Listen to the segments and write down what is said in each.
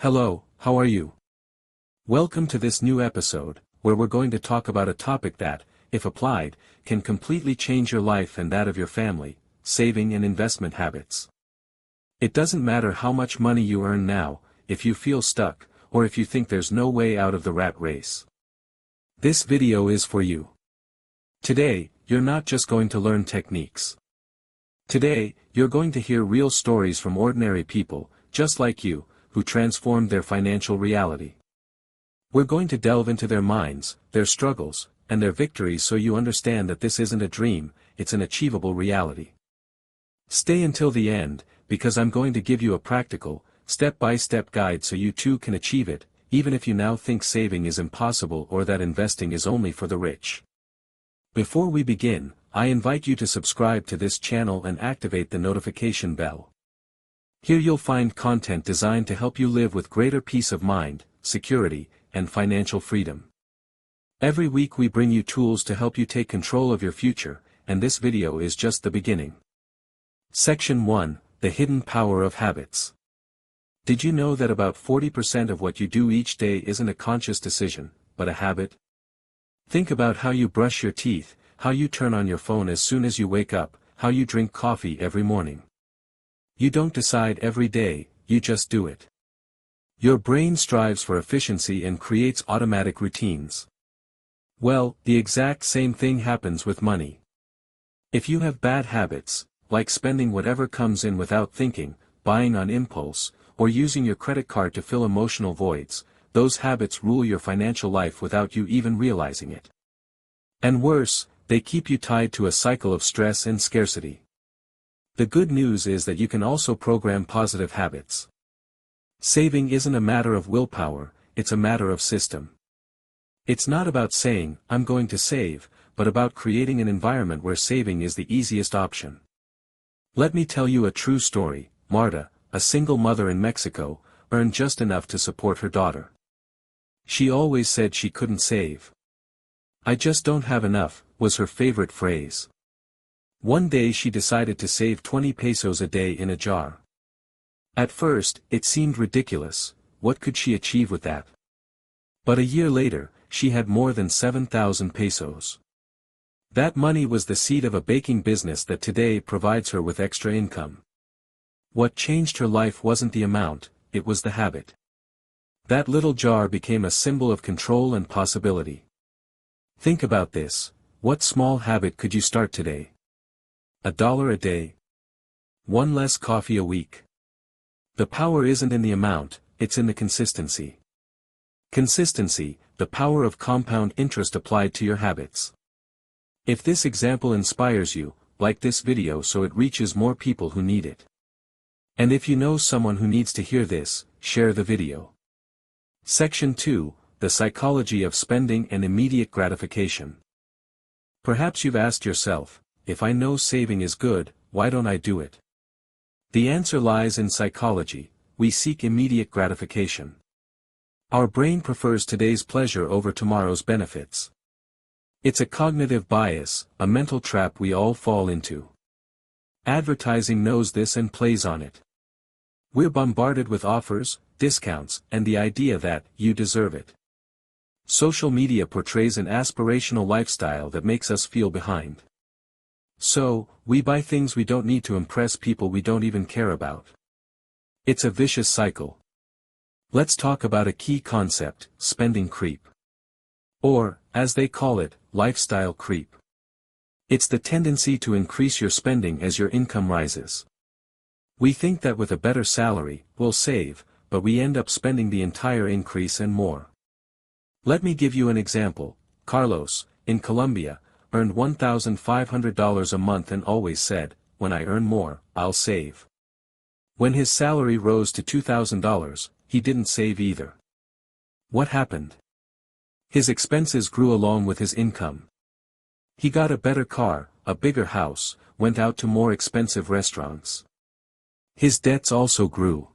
Hello, how are you? Welcome to this new episode, where we're going to talk about a topic that, if applied, can completely change your life and that of your family: saving and investment habits. It doesn't matter how much money you earn now, if you feel stuck, or if you think there's no way out of the rat race. This video is for you. Today, you're not just going to learn techniques. Today, you're going to hear real stories from ordinary people, just like you, who transformed their financial reality. We're going to delve into their minds, their struggles, and their victories so you understand that this isn't a dream, it's an achievable reality. Stay until the end, because I'm going to give you a practical, step-by-step guide so you too can achieve it, even if you now think saving is impossible or that investing is only for the rich. Before we begin, I invite you to subscribe to this channel and activate the notification bell. Here you'll find content designed to help you live with greater peace of mind, security, and financial freedom. Every week we bring you tools to help you take control of your future, and this video is just the beginning. Section 1: The Hidden Power of Habits. Did you know that about 40% of what you do each day isn't a conscious decision, but a habit? Think about how you brush your teeth, how you turn on your phone as soon as you wake up, how you drink coffee every morning. You don't decide every day, you just do it. Your brain strives for efficiency and creates automatic routines. Well, the exact same thing happens with money. If you have bad habits, like spending whatever comes in without thinking, buying on impulse, or using your credit card to fill emotional voids, those habits rule your financial life without you even realizing it. And worse, they keep you tied to a cycle of stress and scarcity. The good news is that you can also program positive habits. Saving isn't a matter of willpower, it's a matter of system. It's not about saying, "I'm going to save," but about creating an environment where saving is the easiest option. Let me tell you a true story. Marta, a single mother in Mexico, earned just enough to support her daughter. She always said she couldn't save. "I just don't have enough," was her favorite phrase. One day she decided to save 20 pesos a day in a jar. At first, it seemed ridiculous. What could she achieve with that? But a year later, she had more than 7,000 pesos. That money was the seed of a baking business that today provides her with extra income. What changed her life wasn't the amount, it was the habit. That little jar became a symbol of control and possibility. Think about this: what small habit could you start today? $1 a day? One less coffee a week? The power isn't in the amount, it's in the consistency. Consistency, the power of compound interest applied to your habits. If this example inspires you, like this video so it reaches more people who need it. And if you know someone who needs to hear this, share the video. Section 2: The Psychology of Spending and Immediate Gratification. Perhaps you've asked yourself, if I know saving is good, why don't I do it? The answer lies in psychology: we seek immediate gratification. Our brain prefers today's pleasure over tomorrow's benefits. It's a cognitive bias, a mental trap we all fall into. Advertising knows this and plays on it. We're bombarded with offers, discounts, and the idea that you deserve it. Social media portrays an aspirational lifestyle that makes us feel behind. So, we buy things we don't need to impress people we don't even care about. It's a vicious cycle. Let's talk about a key concept: spending creep. Or, as they call it, lifestyle creep. It's the tendency to increase your spending as your income rises. We think that with a better salary, we'll save, but we end up spending the entire increase and more. Let me give you an example. Carlos, in Colombia, earned $1,500 a month and always said, "When I earn more, I'll save." When his salary rose to $2,000, he didn't save either. What happened? His expenses grew along with his income. He got a better car, a bigger house, went out to more expensive restaurants. His debts also grew.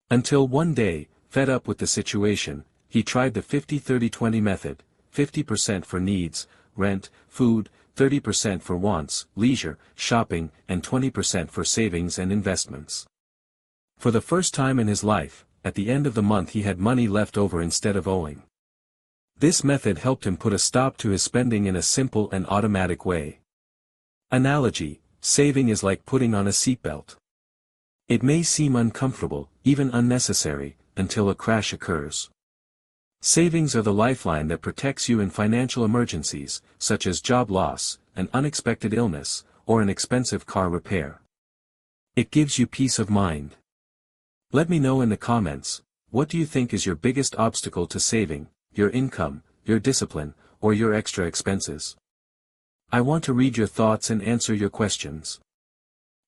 Until one day, fed up with the situation, he tried the 50-30-20 method: 50% for needs, rent, food, 30% for wants, leisure, shopping, and 20% for savings and investments. For the first time in his life, at the end of the month he had money left over instead of owing. This method helped him put a stop to his spending in a simple and automatic way. Analogy: saving is like putting on a seatbelt. It may seem uncomfortable, even unnecessary, until a crash occurs. Savings are the lifeline that protects you in financial emergencies, such as job loss, an unexpected illness, or an expensive car repair. It gives you peace of mind. Let me know in the comments, what do you think is your biggest obstacle to saving: your income, your discipline, or your extra expenses? I want to read your thoughts and answer your questions.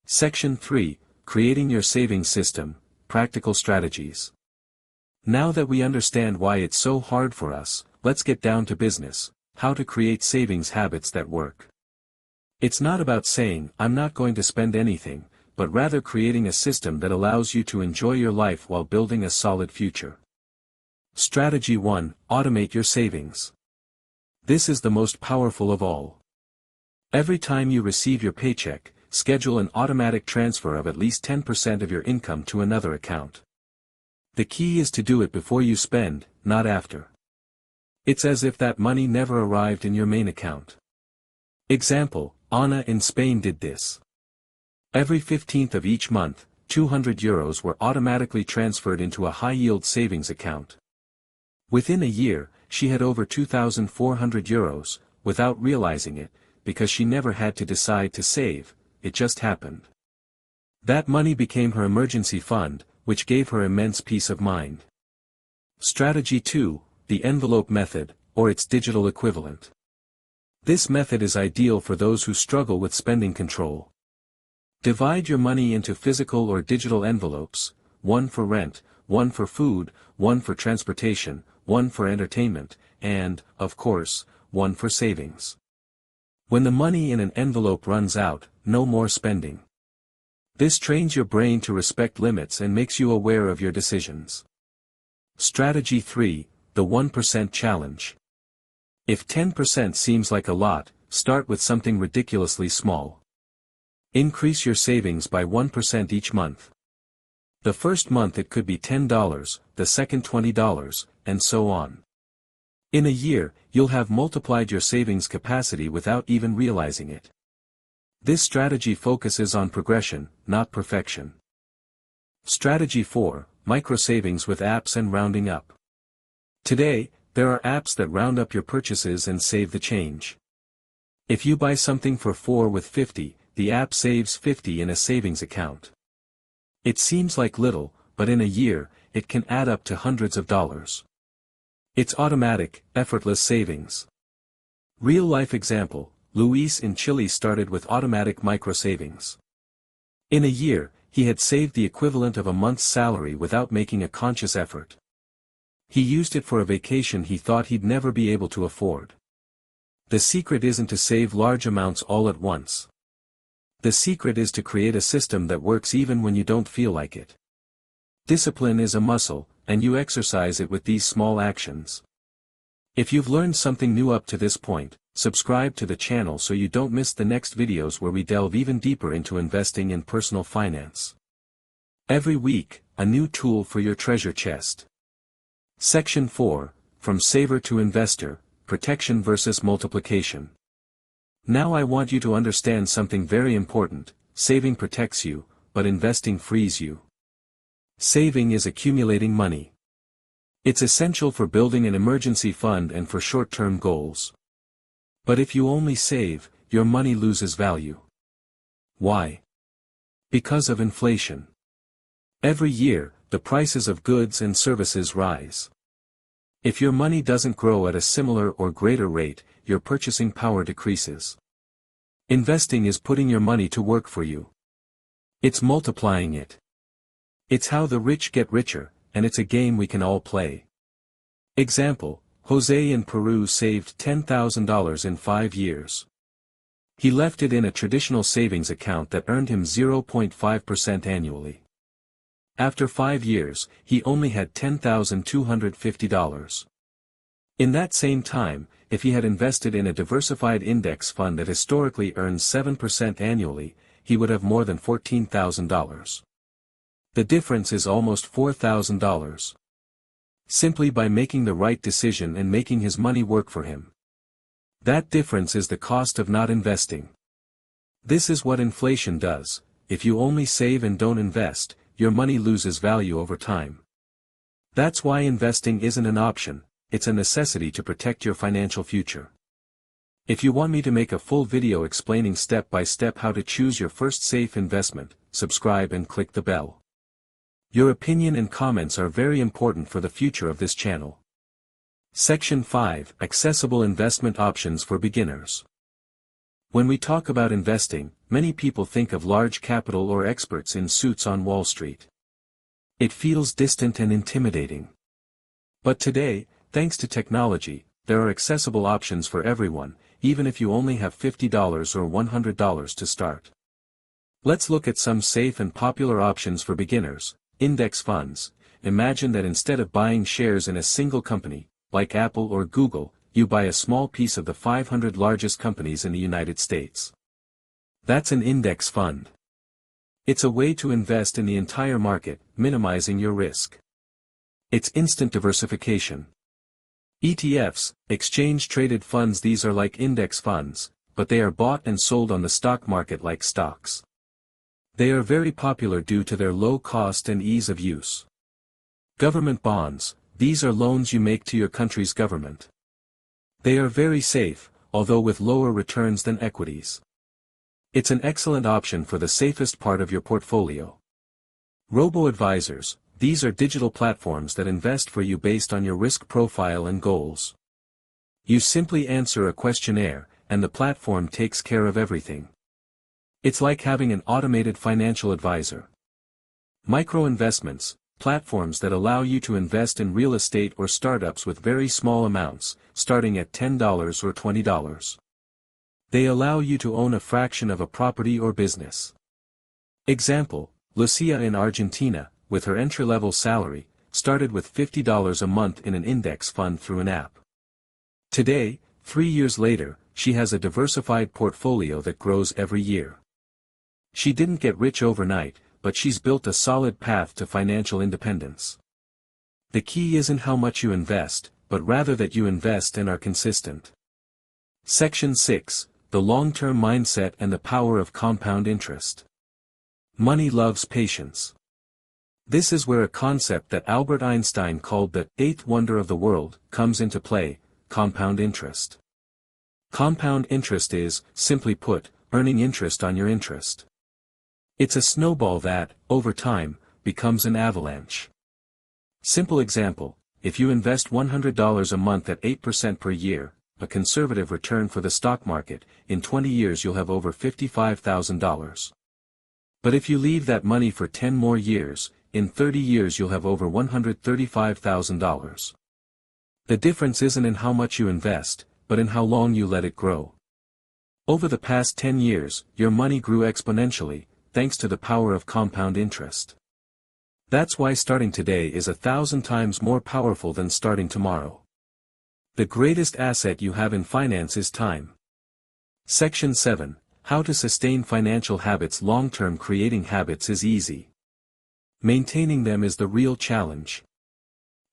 Section 3: Creating your savings system, Practical Strategies. Now that we understand why it's so hard for us, let's get down to business: how to create savings habits that work. It's not about saying, "I'm not going to spend anything," but rather creating a system that allows you to enjoy your life while building a solid future. Strategy 1: Automate your savings. This is the most powerful of all. Every time you receive your paycheck, schedule an automatic transfer of at least 10% of your income to another account. The key is to do it before you spend, not after. It's as if that money never arrived in your main account. Example: Anna in Spain did this. Every 15th of each month, €200 were automatically transferred into a high-yield savings account. Within a year, she had over €2,400, without realizing it, because she never had to decide to save, it just happened. That money became her emergency fund, which gave her immense peace of mind. Strategy 2: The envelope method, or its digital equivalent. This method is ideal for those who struggle with spending control. Divide your money into physical or digital envelopes, one for rent, one for food, one for transportation, one for entertainment, and, of course, one for savings. When the money in an envelope runs out, no more spending. This trains your brain to respect limits and makes you aware of your decisions. Strategy 3: The 1% Challenge. If 10% seems like a lot, start with something ridiculously small. Increase your savings by 1% each month. The first month it could be $10, the second $20, and so on. In a year, you'll have multiplied your savings capacity without even realizing it. This strategy focuses on progression, not perfection. Strategy 4: Micro-savings with apps and rounding up. Today, there are apps that round up your purchases and save the change. If you buy something for $4 with 50, the app saves 50 in a savings account. It seems like little, but in a year, it can add up to hundreds of dollars. It's automatic, effortless savings. Real-life example: Luis in Chile started with automatic micro-savings. In a year, he had saved the equivalent of a month's salary without making a conscious effort. He used it for a vacation he thought he'd never be able to afford. The secret isn't to save large amounts all at once. The secret is to create a system that works even when you don't feel like it. Discipline is a muscle, and you exercise it with these small actions. If you've learned something new up to this point, subscribe to the channel so you don't miss the next videos where we delve even deeper into investing and personal finance. Every week, a new tool for your treasure chest. Section 4: From Saver to Investor, Protection versus Multiplication. Now I want you to understand something very important: saving protects you, but investing frees you. Saving is accumulating money. It's essential for building an emergency fund and for short-term goals. But if you only save, your money loses value. Why? Because of inflation. Every year, the prices of goods and services rise. If your money doesn't grow at a similar or greater rate, your purchasing power decreases. Investing is putting your money to work for you. It's multiplying it. It's how the rich get richer, and it's a game we can all play. Example: Jose in Peru saved $10,000 in 5 years. He left it in a traditional savings account that earned him 0.5% annually. After 5 years, he only had $10,250. In that same time, if he had invested in a diversified index fund that historically earns 7% annually, he would have more than $14,000. The difference is almost $4,000. Simply by making the right decision and making his money work for him. That difference is the cost of not investing. This is what inflation does. If you only save and don't invest, your money loses value over time. That's why investing isn't an option, it's a necessity to protect your financial future. If you want me to make a full video explaining step by step how to choose your first safe investment, subscribe and click the bell. Your opinion and comments are very important for the future of this channel. Section 5: Accessible Investment Options for Beginners. When we talk about investing, many people think of large capital or experts in suits on Wall Street. It feels distant and intimidating. But today, thanks to technology, there are accessible options for everyone, even if you only have $50 or $100 to start. Let's look at some safe and popular options for beginners. Index funds. Imagine that instead of buying shares in a single company, like Apple or Google, you buy a small piece of the 500 largest companies in the United States. That's an index fund. It's a way to invest in the entire market, minimizing your risk. It's instant diversification. ETFs, exchange-traded funds. These are like index funds, but they are bought and sold on the stock market like stocks. They are very popular due to their low cost and ease of use. Government bonds. These are loans you make to your country's government. They are very safe, although with lower returns than equities. It's an excellent option for the safest part of your portfolio. Robo-advisors. These are digital platforms that invest for you based on your risk profile and goals. You simply answer a questionnaire, and the platform takes care of everything. It's like having an automated financial advisor. Micro-investments. Platforms that allow you to invest in real estate or startups with very small amounts, starting at $10 or $20. They allow you to own a fraction of a property or business. Example, Lucia in Argentina, with her entry-level salary, started with $50 a month in an index fund through an app. Today, 3 years later, she has a diversified portfolio that grows every year. She didn't get rich overnight, but she's built a solid path to financial independence. The key isn't how much you invest, but rather that you invest and are consistent. Section 6: The Long-Term Mindset and the Power of Compound Interest. Money loves patience. This is where a concept that Albert Einstein called the eighth wonder of the world comes into play: compound interest. Compound interest is, simply put, earning interest on your interest. It's a snowball that, over time, becomes an avalanche. Simple example, if you invest $100 a month at 8% per year, a conservative return for the stock market, in 20 years you'll have over $55,000. But if you leave that money for 10 more years, in 30 years you'll have over $135,000. The difference isn't in how much you invest, but in how long you let it grow. Over the past 10 years, your money grew exponentially, thanks to the power of compound interest. That's why starting today is 1,000 times more powerful than starting tomorrow. The greatest asset you have in finance is time. Section 7: How to sustain financial habits long-term. Creating habits is easy. Maintaining them is the real challenge.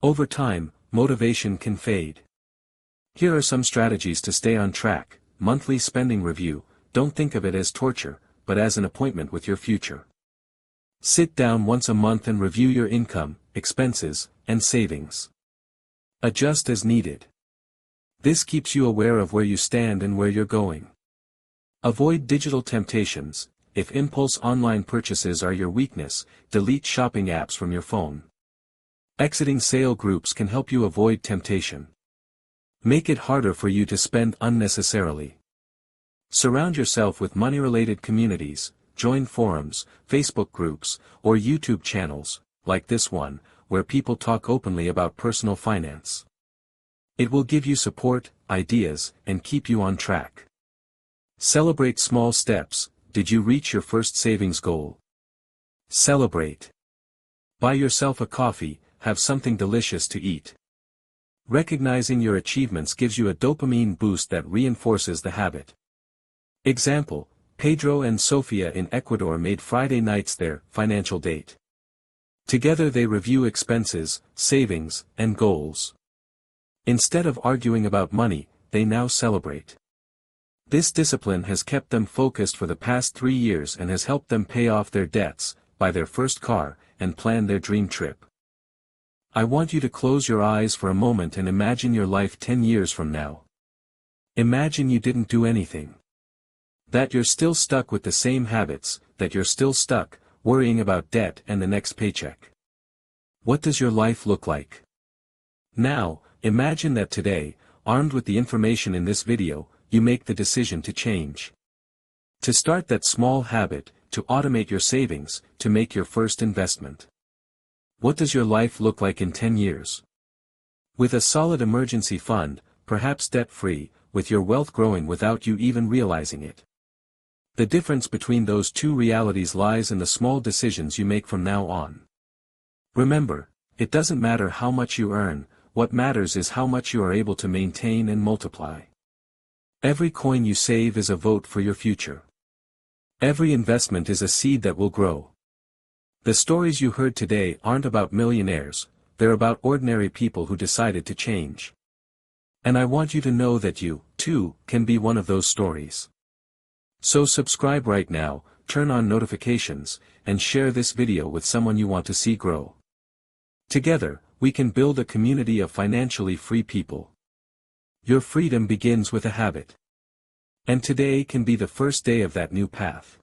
Over time, motivation can fade. Here are some strategies to stay on track. Monthly spending review. Don't think of it as torture, but as an appointment with your future. Sit down once a month and review your income, expenses, and savings. Adjust as needed. This keeps you aware of where you stand and where you're going. Avoid digital temptations. If impulse online purchases are your weakness, delete shopping apps from your phone. Exiting sale groups can help you avoid temptation. Make it harder for you to spend unnecessarily. Surround yourself with money-related communities, join forums, Facebook groups, or YouTube channels, like this one, where people talk openly about personal finance. It will give you support, ideas, and keep you on track. Celebrate small steps. Did you reach your first savings goal? Celebrate. Buy yourself a coffee, have something delicious to eat. Recognizing your achievements gives you a dopamine boost that reinforces the habit. Example, Pedro and Sofia in Ecuador made Friday nights their financial date. Together they review expenses, savings, and goals. Instead of arguing about money, they now celebrate. This discipline has kept them focused for the past 3 years and has helped them pay off their debts, buy their first car, and plan their dream trip. I want you to close your eyes for a moment and imagine your life 10 years from now. Imagine you didn't do anything. That you're still stuck with the same habits, that you're still stuck, worrying about debt and the next paycheck. What does your life look like? Now, imagine that today, armed with the information in this video, you make the decision to change. To start that small habit, to automate your savings, to make your first investment. What does your life look like in 10 years? With a solid emergency fund, perhaps debt-free, with your wealth growing without you even realizing it. The difference between those two realities lies in the small decisions you make from now on. Remember, it doesn't matter how much you earn, what matters is how much you are able to maintain and multiply. Every coin you save is a vote for your future. Every investment is a seed that will grow. The stories you heard today aren't about millionaires, they're about ordinary people who decided to change. And I want you to know that you, too, can be one of those stories. So subscribe right now, turn on notifications, and share this video with someone you want to see grow. Together, we can build a community of financially free people. Your freedom begins with a habit. And today can be the first day of that new path.